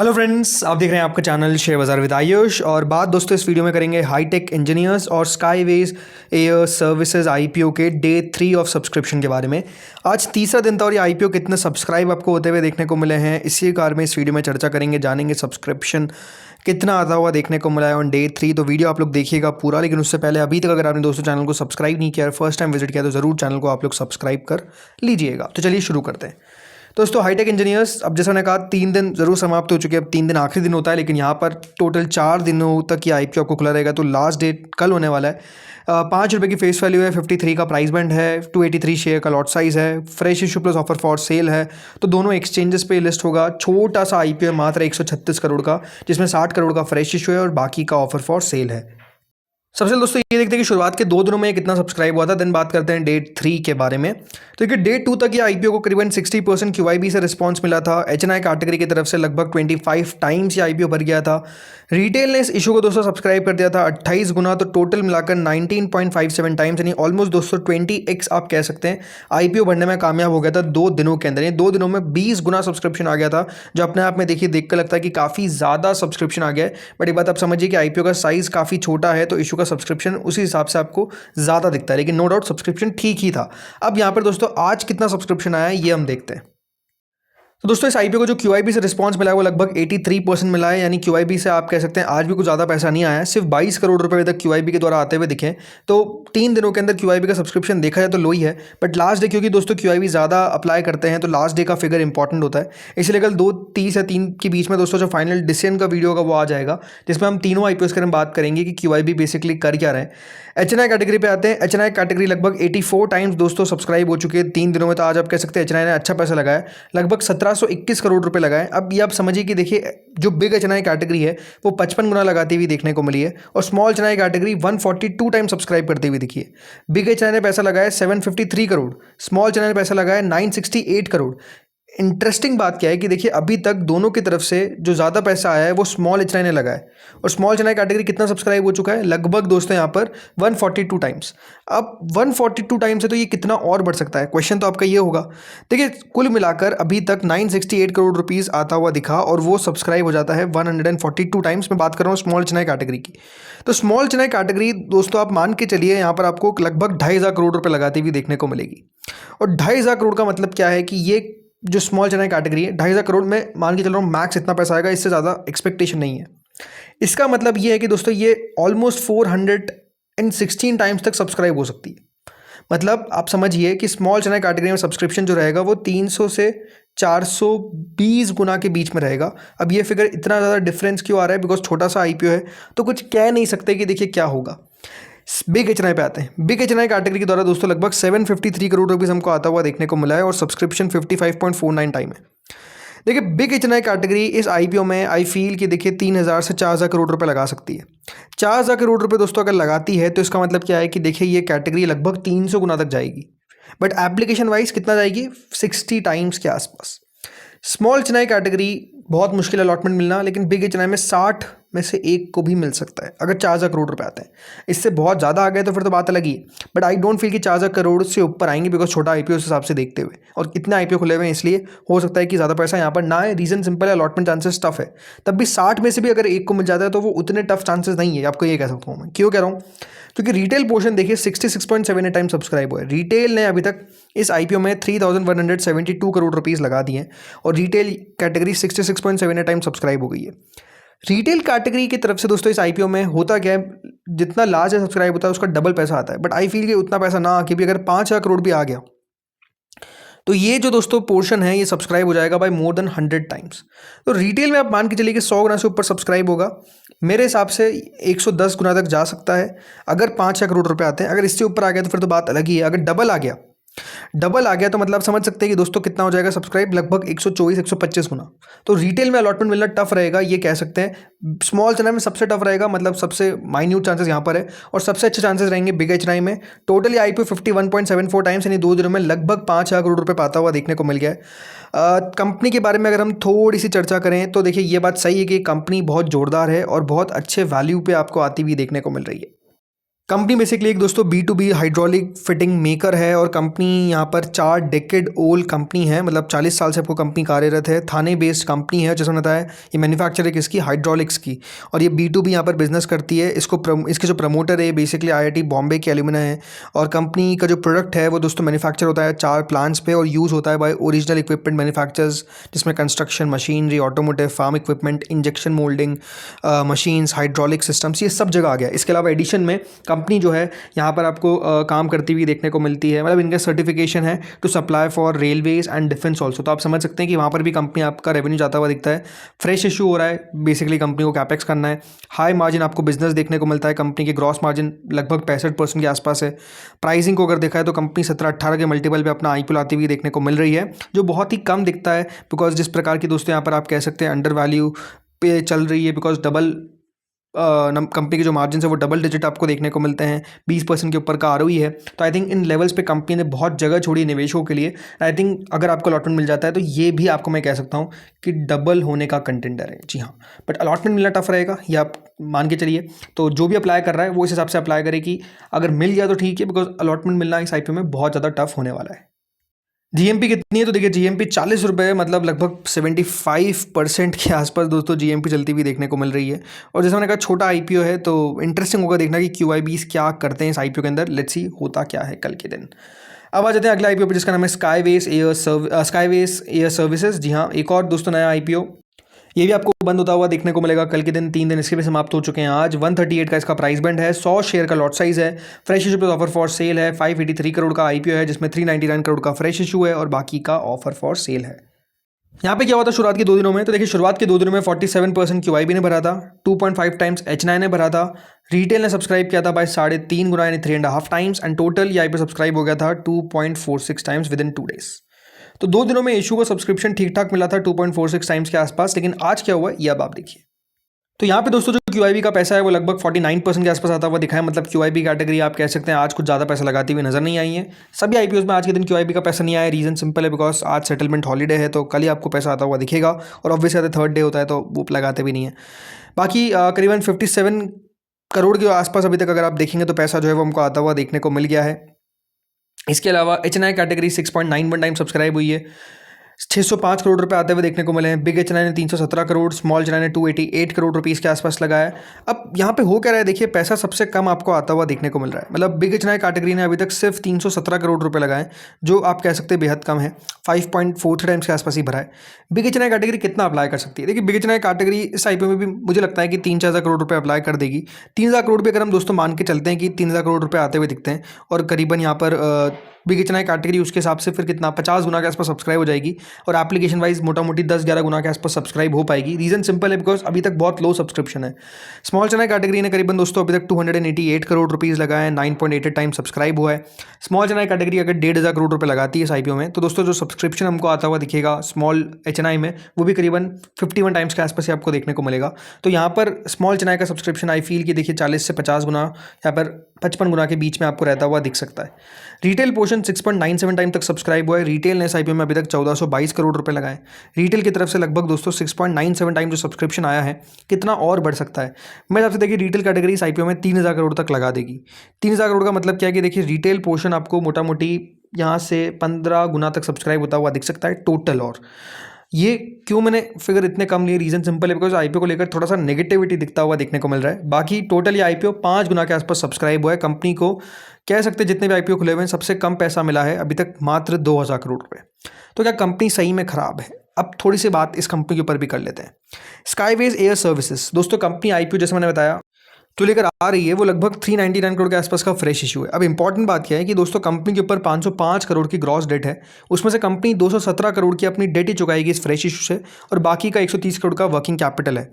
Hello friends, आप देख रहे हैं आपका चैनल शेयर बाजार विद आयुष। और बात दोस्तों इस वीडियो में करेंगे हाईटेक इंजीनियर्स और स्काईवेज एयर सर्विसेज आईपीओ के डे 3 ऑफ सब्सक्रिप्शन के बारे में। आज तीसरा दिन था और ये आईपीओ कितने सब्सक्राइब आपको होते हुए देखने को मिले हैं, इसी कार में इस वीडियो में चर्चा करेंगे, जानेंगे सब्सक्रिप्शन कितना आता हुआ देखने को मिला है ऑन डे 3। तो वीडियो आप लोग देखिएगा पूरा, लेकिन उससे पहले अभी तक अगर आपने दोस्तों चैनल को सब्सक्राइब नहीं किया, फर्स्ट टाइम विजिट किया, तो ज़रूर चैनल को आप लोग सब्सक्राइब कर लीजिएगा। तो चलिए शुरू करते हैं। दोस्तों हाईटेक इंजीनियर्स, अब जैसा मैंने कहा 3 दिन ज़रूर समाप्त हो चुके हैं। अब 3 दिन आखिरी दिन होता है, लेकिन यहाँ पर टोटल 4 दिनों तक ये आईपीओ आपको खुला रहेगा। तो लास्ट डेट कल होने वाला है। ₹5 की फेस वैल्यू है, 53 का प्राइस बैंड है, 283 शेयर का लॉट साइज़ है, fresh issue plus offer for sale है। तो दोनों एक्सचेंजेस पे लिस्ट होगा। छोटा सा आईपीओ है, मात्र 136 करोड़ का, जिसमें 60 करोड़ का फ्रेश इशू है और बाकी का ऑफर फॉर सेल है। सबसे पहले दोस्तों ये देखते हैं कि शुरुआत के 2 दिनों में कितना सब्सक्राइब हुआ था, देन बात करते हैं डे 3 के बारे में। तो देखिए डे 2 तक ये आईपीओ को करीबन 60% क्यूआईबी से रिस्पांस मिला था। एचएनआई कैटेगरी की तरफ से लगभग 25 टाइम्स ये आईपीओ भर गया था। रिटेल ने इस इशू को दोस्तों सब्सक्राइब कर दिया था 28 गुना, तो टोटल मिलाकर 19.57 टाइम्स, यानी ऑलमोस्ट दोस्तों 20x आप कह सकते हैं आईपीओ भरने में कामयाब हो गया था 2 दिनों के अंदर। 2 दिनों में 20 गुना सब्सक्रिप्शन आ गया था, जो अपने आप में देखिए देखकर लगता है कि काफ़ी ज़्यादा सब्सक्रिप्शन आ गया है। बट एक बात आप समझिए कि आईपीओ का साइज़ काफ़ी छोटा है, तो इशू का सब्सक्रिप्शन उसी हिसाब से आपको ज़्यादा दिखता है, लेकिन नो डाउट सब्सक्रिप्शन ठीक ही था। अब यहाँ पर दोस्तों आज कितना सब्सक्रिप्शन आया है ये हम देखते हैं। तो दोस्तों इस आईपीओ को जो क्यूआईबी से रिस्पांस मिला है वो लगभग 83% मिला है, यानी क्यूआईबी से आप कह सकते हैं आज भी कुछ ज़्यादा पैसा नहीं आया है। सिर्फ 22 करोड़ रुपए तक क्यूआईबी के द्वारा आते हुए दिखे। तो 3 दिनों के अंदर क्यूआईबी का सब्सक्रिप्शन देखा जाए तो लो ही है, बट लास्ट डे क्योंकि दोस्तों क्यूआईबी ज़्यादा अप्लाई करते हैं तो लास्ट डे का फिगर इंपॉर्टेंट होता है। इसलिए कल 2:30 या 3 के बीच में दोस्तों जो फाइनल डिसीजन का वीडियो होगा वो आ जाएगा, जिसमें हम तीनों आईपीओ के बारे में बात करेंगे कि क्यूआईबी बेसिकली कर क्या रहे हैं। एचएनआई कैटेगरी पे आते हैं। एचएनआई कैटेगरी लगभग 84 टाइम्स दोस्तों सब्सक्राइब हो चुके हैं 3 दिनों में। तो आज आप कह सकते हैं एचएनआई ने अच्छा पैसा लगाया, लगभग 1721 करोड़ रुपए लगाए। अब ये आप समझिए कि देखिए जो बिग एचएनआई कैटेगरी है वो 55 गुना लगाती हुई देखने को मिली है, और small HNI category 142 time subscribe करते हुए दिखी है। बिग एचएनआई ने पैसा लगाया 753 करोड़, स्मॉल एचएनआई ने पैसा लगाया 968 करोड़। इंटरेस्टिंग बात क्या है कि देखिए अभी तक दोनों की तरफ से जो ज़्यादा पैसा आया है वो स्मॉल एचएनआई ने लगाया है, और स्मॉल एचएनआई कैटेगरी कितना सब्सक्राइब हो चुका है लगभग दोस्तों यहाँ पर 142 टाइम्स। अब 142 टाइम्स है तो ये कितना और बढ़ सकता है, क्वेश्चन तो आपका ये होगा। देखिए कुल मिलाकर अभी तक 968 करोड़ रुपीज़ आता हुआ दिखा, और वो सब्सक्राइब हो जाता है 142 टाइम्स। मैं बात कर रहा हूँ स्मॉल एचएनआई कैटेगरी की। तो स्मॉल एचएनआई कैटेगरी दोस्तों आप मान के चलिए यहाँ पर आपको लगभग 2,500 करोड़ रुपये लगाती हुई देखने को मिलेगी। और 2,500 करोड़ का मतलब क्या है कि ये जो स्मॉल एचएनआई कैटेगरी है 2,500 करोड़ में मान के चल रहा हूँ मैक्स इतना पैसा आएगा, इससे ज़्यादा एक्सपेक्टेशन नहीं है। इसका मतलब ये है कि दोस्तों ये ऑलमोस्ट 416 टाइम्स तक सब्सक्राइब हो सकती है। मतलब आप समझिए कि स्मॉल एचएनआई कैटेगरी में सब्सक्रिप्शन जो रहेगा वो 300 से 420 गुना के बीच में रहेगा। अब ये फिगर इतना ज़्यादा डिफरेंस क्यों आ रहा है, बिकॉज छोटा सा आईपीओ है तो कुछ कह नहीं सकते कि देखिए क्या होगा। बिग एचएनआई पे आते हैं। बिग एचएनआई कैटेगरी के द्वारा दोस्तों लगभग 753 करोड़ रुपीस हमको आता हुआ देखने को मिला है, और सब्सक्रिप्शन 55.49 टाइम है। देखिए बिग एचएनआई कैटेगरी इस आईपीओ में आई फील कि देखिए 3,000 से 4,000 करोड़ रुपए लगा सकती है। 4,000 करोड़ रुपए दोस्तों अगर लगाती है तो इसका मतलब क्या है कि देखिए ये कैटेगरी लगभग 300 गुना तक जाएगी, बट एप्लीकेशन वाइज कितना जाएगी 60 टाइम्स के आसपास। स्मॉल एचएनआई कैटेगरी बहुत मुश्किल अलॉटमेंट मिलना, लेकिन बिग एचएनआई में 60 में से एक को भी मिल सकता है अगर 4,000 करोड़ रुपए आते हैं। इससे बहुत ज़्यादा आ गए तो फिर तो बात अलग ही है, बट आई डोंट फील कि 4,000 करोड़ से ऊपर आएंगे, बिकॉज छोटा आईपीओ उस हिसाब से देखते हुए, और इतने आईपीओ खुले हुए हैं इसलिए हो सकता है कि ज़्यादा पैसा यहाँ पर ना है। रीज़न सिंपल है, अलॉटमेंट चांसेस टफ है। तब भी 60 में से भी अगर एक को मिल जाता है तो वो उतने टफ चांसेस नहीं है, आपको ये कह सकता हूँ मैं। क्यों कह रहा हूँ, क्योंकि रिटेल पोर्शन देखिए 66.78 टाइम सब्सक्राइब हुआ है। रिटेल ने अभी तक इस आईपीओ में 3,172 करोड़ रुपीज़ लगा दिए हैं, और रिटेल कैटेगरी 66.78 टाइम सब्सक्राइब हो गई है। रिटेल कैटेगरी की तरफ से दोस्तों इस आईपीओ में होता क्या है, जितना लार्ज सब्सक्राइब होता है उसका डबल पैसा आता है, बट आई फील कि उतना पैसा ना आके भी अगर 5,000 करोड़ भी आ गया तो ये जो दोस्तों पोर्शन है ये सब्सक्राइब हो जाएगा बाय मोर देन 100 टाइम्स। तो रिटेल में आप मान के चलिए कि 100 गुना से ऊपर सब्सक्राइब होगा। मेरे हिसाब से 110 गुना तक जा सकता है अगर 5,000 करोड़ रुपए आते हैं। अगर इससे ऊपर आ गया तो फिर तो बात अलग ही है। अगर डबल आ गया तो मतलब समझ सकते हैं कि दोस्तों कितना हो जाएगा सब्सक्राइब, लगभग 124-125 गुना। तो रिटेल में अलॉटमेंट मिलना टफ रहेगा, ये कह सकते हैं। स्मॉल एचएनआई में सबसे टफ रहेगा, मतलब सबसे माइन्यूट चांसेस यहाँ पर है, और सबसे अच्छे चांसेस रहेंगे बिग एचएनआई में। टोटली आईपीओ 51.74 टाइम्स, यानी 2 दिनों में लगभग 5,000 करोड़ रुपये पाता हुआ देखने को मिल गया है। कंपनी के बारे में अगर हम थोड़ी सी चर्चा करें तो देखिए ये बात सही है कि कंपनी बहुत जोरदार है और बहुत अच्छे वैल्यू पे आपको आती हुई देखने को मिल रही है। कंपनी बेसिकली एक दोस्तों B2B हाइड्रोलिक फिटिंग मेकर है और कंपनी यहाँ पर 4 डेकेड ओल्ड कंपनी है, मतलब 40 साल से आपको कंपनी कार्यरत है। थाने बेस्ड कंपनी है, जैसे बताया ये मैन्युफैक्चर है किसकी, हाइड्रोलिक्स की, और ये B2B यहाँ पर बिजनेस करती है। इसके जो प्रमोटर है बेसिकली IIT बॉम्बे के एल्यूमिना है और कंपनी का जो प्रोडक्ट है वो दोस्तों मैन्युफैक्चर होता है 4 प्लांट्स पे और यूज़ होता है बाय ओरिजिनल इक्विपमेंट मैन्युफैक्चरर्स, जिसमें construction machinery, automotive, farm equipment, injection moulding machines, hydraulic systems, ये सब जगह आ गया। इसके अलावा एडिशन में कंपनी जो है यहाँ पर आपको काम करती हुई देखने को मिलती है, मतलब इनका सर्टिफिकेशन है to supply for railways and defence also. तो आप समझ सकते हैं कि वहाँ पर भी कंपनी आपका रेवेन्यू जाता हुआ दिखता है। फ्रेश इशू हो रहा है, बेसिकली कंपनी को कैपेक्स करना है। हाई मार्जिन आपको बिजनेस देखने को मिलता है, कंपनी की ग्रॉस मार्जिन लगभग 65% के आसपास है। प्राइसिंग को अगर देखा है तो कंपनी 17-18 के मल्टीपल पे अपना IPO लाती हुई देखने को मिल रही है, जो बहुत ही कम दिखता है बिकॉज जिस प्रकार की दोस्तों यहाँ पर आप कह सकते हैं अंडर वैल्यू पे चल रही है, बिकॉज डबल कंपनी के जो मार्जिन है वो डबल डिजिट आपको देखने को मिलते हैं, 20% के ऊपर का ROE है। तो आई थिंक इन लेवल्स पे कंपनी ने बहुत जगह छोड़ी निवेशकों के लिए। आई थिंक अगर आपको अलॉटमेंट मिल जाता है तो ये भी आपको मैं कह सकता हूँ कि डबल होने का कंटेंडर है। जी हाँ, बट अलॉटमेंट मिलना टफ रहेगा, ये आप मान के चलिए। तो जो भी अप्लाई कर रहा है वो इस हिसाब से अप्लाई करे कि अगर मिल गया तो ठीक है, बिकॉज अलॉटमेंट मिलना इस IPO में बहुत ज़्यादा टफ होने वाला है। GMP कितनी है तो देखिए GMP 40 रुपये, मतलब लगभग 75% के आसपास दोस्तों GMP चलती हुई देखने को मिल रही है। और जैसे मैंने कहा छोटा IPO है तो इंटरेस्टिंग होगा देखना कि QIBs क्या करते हैं इस IPO के अंदर। लेट्स सी होता क्या है कल के दिन। अब आ जाते हैं अगला IPO पे जिसका नाम है स्काईवेज एयर सर्विसेज। जी हाँ, एक और दोस्तों नया IPO, ये भी आपको बंद होता हुआ देखने को मिलेगा कल के दिन। 3 दिन इसके भी समाप्त हो चुके हैं आज। 138 का इसका प्राइस बैंड है, 100 शेयर का लॉट साइज है, फ्रेश इशू पे ऑफर फॉर सेल है। 583 करोड़ का IPO है जिसमें 399 करोड़ का फ्रेश इशू है और बाकी का ऑफर फॉर सेल है। यहाँ पे क्या हुआ था शुरुआत के 2 दिनों में, तो देखिए शुरुआत के 2 दिनों में 47% QIB ने भरा था, 2.5 टाइम्स H9 ने भरा था, रिटेल ने सब्सक्राइब किया था बाय 3.5 गुना यानी 3.5 टाइम्स, एंड टोटल यहाँ पे सब्सक्राइब हो गया था 2.46 टाइम्स विद इन 2 डेज। तो 2 दिनों में इशू को सब्सक्रिप्शन ठीक ठाक मिला था 2.46 टाइम्स के आसपास। लेकिन आज क्या हुआ ये अब आप देखिए। तो यहाँ पे दोस्तों जो QIB का पैसा है वो लगभग 49% के आसपास आता हुआ दिखा है, मतलब QIB कैटेगरी आप कह सकते हैं आज कुछ ज़्यादा पैसा लगाती हुई नजर नहीं आई है। सभी IPOs में आज के दिन QIB का पैसा नहीं आया, रीज़न सिंपल है, बिकॉज आज सेटलमेंट हॉलीडे है तो कल ही आपको पैसा आता हुआ दिखेगा और ऑब्वियसली थर्ड डे होता है तो वो लगाते भी नहीं है। बाकी करीबन 57 करोड़ के आसपास अभी तक अगर आप देखेंगे तो पैसा जो है वो हमको आता हुआ देखने को मिल गया है। इसके अलावा HNI कैटेगरी 6.91 टाइम सब्सक्राइब हुई है, 605 करोड़ रुपए आते हुए देखने को मिले हैं। बिग HNI ने 317 करोड़, स्मॉल HNI ने 288 करोड़ रुपीज़ के आसपास लगाया। अब यहाँ पे हो क्या रहा है देखिए, पैसा सबसे कम आपको आता हुआ देखने को मिल रहा है, मतलब बिग HNI कैटेगरी ने अभी तक सिर्फ 317 करोड़ रुपए लगाए, जो आप कह सकते हैं बेहद कम है। 5.43 टाइम्स के आसपास ही भरा है। बिग HNI कैटेगरी कितना अप्लाई कर सकती है, देखिए बिग HNI कैटेगरी इस IPO में भी मुझे लगता है कि 3-4 करोड़ रुपये अप्लाई कर देगी। 3,000 करोड़ भी अगर हम दोस्तों मान के चलते हैं कि 3,000 करोड़ रुपये आते हुए दिखते हैं और करीबन यहाँ पर बिग HNI कैटेगरी उसके हिसाब से फिर कितना 50 गुना के आसपास सब्सक्राइब हो जाएगी और एप्लीकेशन वाइज मोटा मोटी 10-11 गुना के आसपास सब्सक्राइब हो पाएगी। रीज़न सिंपल है, बिकॉज अभी तक बहुत लो सब्सक्रिप्शन है। स्मॉल HNI कैटेगरी ने करीबन दोस्तों अभी तक 288 करोड़ रुपीज़ लगाए, 9.88 टाइम सब्सक्राइब हुआ है। स्मॉल HNI कैटेगरी अगर 1,500 करोड़ रुपये लगाती है इस IPO में तो दोस्तों जो सब्सक्रिप्शन हमको आता हुआ दिखेगा स्मॉल HNI में वो भी करीबन 51 टाइम्स के आसपास ही आपको देखने को मिलेगा। तो यहाँ पर स्मॉल HNI का सब्सक्रिप्शन आई फील कि देखिए 40 से 50 गुना, यहाँ पर 55 गुना के बीच में आपको रहता हुआ दिख सकता है। रिटेल पोर्शन 6.97 टाइम तक सब्सक्राइब हुआ है। रिटेल ने इस IPO में अभी तक 1422 करोड़ रुपए लगाए। रिटेल की तरफ से लगभग दोस्तों 6.97 टाइम जो सब्सक्रिप्शन आया है, कितना और बढ़ सकता है। मैं आपसे देखिए रिटेल कैटेगरी इस IPO में 3,000 करोड़ तक लगा देगी। 3,000 करोड़ का मतलब क्या है कि देखिए रिटेल पोर्शन आपको मोटा मोटी यहाँ से 15 गुना तक सब्सक्राइब होता हुआ दिख सकता है टोटल। और ये क्यों मैंने फिगर इतने कम लिए, रीज़न सिंपल है, बिकॉज IPO को लेकर थोड़ा सा नेगेटिविटी दिखता हुआ देखने को मिल रहा है। बाकी टोटल ये IPO 5 गुना के आसपास सब्सक्राइब हुआ है। कंपनी को कह सकते हैं जितने भी IPO खुले हुए हैं सबसे कम पैसा मिला है अभी तक, मात्र 2,000 करोड़ रुपए। तो क्या कंपनी सही में ख़राब है? अब थोड़ी सी बात इस कंपनी के ऊपर भी कर लेते हैं। स्काईवेज एयर सर्विसेज दोस्तों कंपनी IPO जैसे मैंने बताया जो लेकर आ रही है वो लगभग 399 करोड़ के आसपास का फ्रेश इशू है। अब इंपॉर्टेंट बात क्या है कि दोस्तों कंपनी के ऊपर 505 करोड़ की ग्रॉस डेट है, उसमें से कंपनी 217 करोड़ की अपनी डेट ही चुकाएगी इस फ्रेश इशू से और बाकी का 130 करोड़ का वर्किंग कैपिटल है।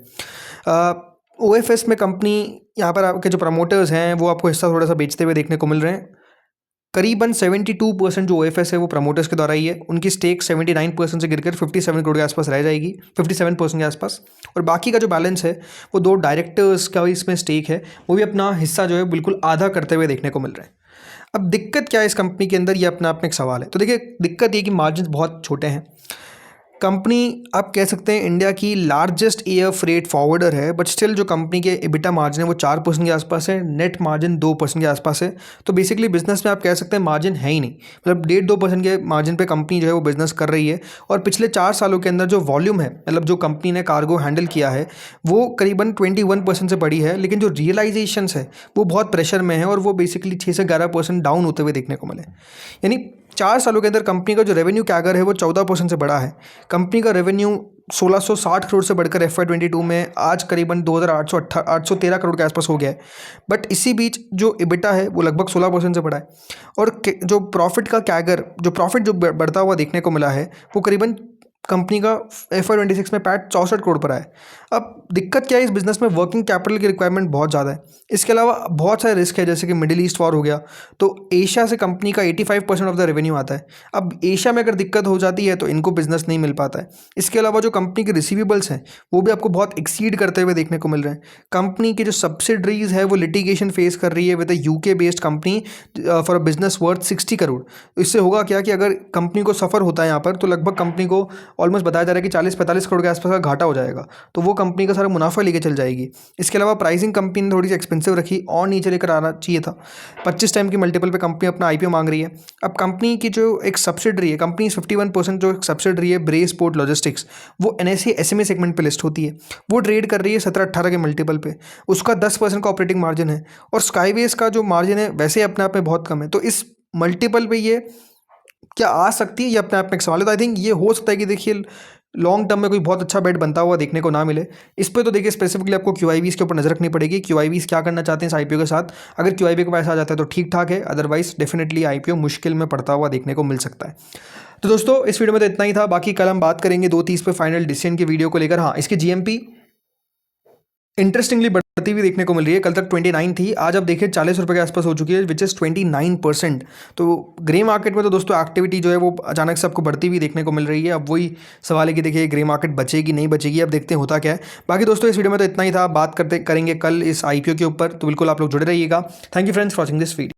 OFS में कंपनी यहाँ पर आपके जो प्रमोटर्स हैं वो आपको हिस्सा थोड़ा सा बेचते हुए देखने को मिल रहे हैं। करीबन 72% जो OFS है वो प्रमोटर्स के द्वारा ही है। उनकी स्टेक 79% से गिरकर 57 करोड़ के आसपास रह जाएगी, 57% के आसपास। और बाकी का जो बैलेंस है वो 2 डायरेक्टर्स का इसमें स्टेक है, वो भी अपना हिस्सा जो है बिल्कुल आधा करते हुए देखने को मिल रहे हैं। अब दिक्कत क्या है इस कंपनी के अंदर, ये अपने आप में एक सवाल है। तो देखिए दिक्कत ये कि मार्जिन बहुत छोटे हैं। कंपनी आप कह सकते हैं इंडिया की लार्जेस्ट एयर फ्रेट फॉरवर्डर है, बट स्टिल जो कंपनी के EBITDA मार्जिन है वो 4% के आसपास है, नेट मार्जिन 2% के आसपास है। तो बेसिकली बिजनेस में आप कह सकते हैं मार्जिन है ही नहीं, मतलब 1.5-2% के मार्जिन पे कंपनी जो है वो बिजनेस कर रही है। और पिछले 4 सालों के अंदर जो वॉल्यूम है, मतलब जो कंपनी ने कार्गो हैंडल किया है, वो करीबन 21% से बढ़ी है, लेकिन जो रियलाइजेशंस है वो बहुत प्रेशर में है और वो बेसिकली 6 से 11% डाउन होते हुए देखने को मिले। यानी 4 सालों के अंदर कंपनी का जो रेवेन्यू कैगर है वो 14% से बढ़ा है। कंपनी का रेवेन्यू 1660 करोड़ से बढ़कर FY22 में आज करीबन 2813 करोड़ के आसपास हो गया है। बट इसी बीच जो EBITDA है वो लगभग 16% से बढ़ा है। और जो प्रॉफिट का कैगर, जो प्रॉफिट जो बढ़ता हुआ देखने को मिला है, वो करीबन कंपनी का FY26 में पैट 64 करोड़ पर आया। अब दिक्कत क्या है इस बिज़नेस में, वर्किंग कैपिटल की रिक्वायरमेंट बहुत ज़्यादा है। इसके अलावा बहुत सारे रिस्क है, जैसे कि मिडिल ईस्ट वॉर हो गया, तो एशिया से कंपनी का 85% ऑफ द रेवेन्यू आता है। अब एशिया में अगर दिक्कत हो जाती है तो इनको बिजनेस नहीं मिल पाता है। इसके अलावा जो कंपनी के रिसीवेबल्स हैं वो भी आपको बहुत एक्सीड करते हुए देखने को मिल रहे हैं। कंपनी की जो सब्सिडरीज है वो लिटिगेशन फेस कर रही है with UK based company for a business worth 60 crore. इससे होगा क्या कि अगर कंपनी को सफ़र होता है यहाँ पर, तो लगभग कंपनी को ऑलमोस्ट बताया जा रहा है कि 40-45 करोड़ के आसपास का घाटा हो जाएगा, तो वो कंपनी का सारा मुनाफा लेके चल जाएगी। इसके अलावा प्राइसिंग कंपनी ने थोड़ी सी एक्सपेंसिव रखी और नीचे लेकर आना चाहिए था। 25 टाइम की मल्टीपल पे कंपनी अपना IPO मांग रही है। अब कंपनी की जो एक सब्सिडरी है, कंपनी 51% जो सब्सिडरी है ब्रेस पोर्ट लॉजिस्टिक्स, वो NSE SMA सेगमेंट पे लिस्ट होती है। वो ट्रेड कर रही है 17-18 के मल्टीपल पे, उसका 10% का ऑपरेटिंग मार्जिन है और स्काईवेज का जो मार्जिन है वैसे अपने आप में बहुत कम है। तो इस मल्टीपल पे ये क्या आ सकती है, ये अपने आप में एक सवाल है। तो आई थिंक ये हो सकता है कि देखिए लॉन्ग टर्म में कोई बहुत अच्छा बेट बनता हुआ देखने को ना मिले। इस पे तो देखिए स्पेसिफिकली आपको QIBs के ऊपर नजर रखनी पड़ेगी। QIBs क्या करना चाहते हैं इस IPO के साथ। अगर QIB के पास आ जाता है तो ठीक ठाक है, अदरवाइज डेफिनेटली IPO मुश्किल में पड़ता हुआ देखने को मिल सकता है। तो दोस्तों इस वीडियो में तो इतना ही था, बाकी कल हम बात करेंगे 2:30 पे फाइनल डिसीजन के वीडियो को लेकर। हाँ, इसकी GMP इंटरेस्टिंगली बढ़ती हुई देखने को मिल रही है। कल तक 29 थी, आज अब देखिए 40 रुपये के आसपास हो चुकी है, विच इज़ 29%। तो ग्रे मार्केट में तो दोस्तों एक्टिविटी जो है वो अचानक से आपको बढ़ती हुई देखने को मिल रही है। अब वही सवाल है कि देखिए ग्रे मार्केट बचेगी नहीं बचेगी, अब देखते हैं होता क्या है। बाकी दोस्तों इस वीडियो में तो इतना ही था, बात करेंगे कल इस IPO के ऊपर, तो बिल्कुल आप लोग जुड़े रहिएगा। Thank you friends for watching this video.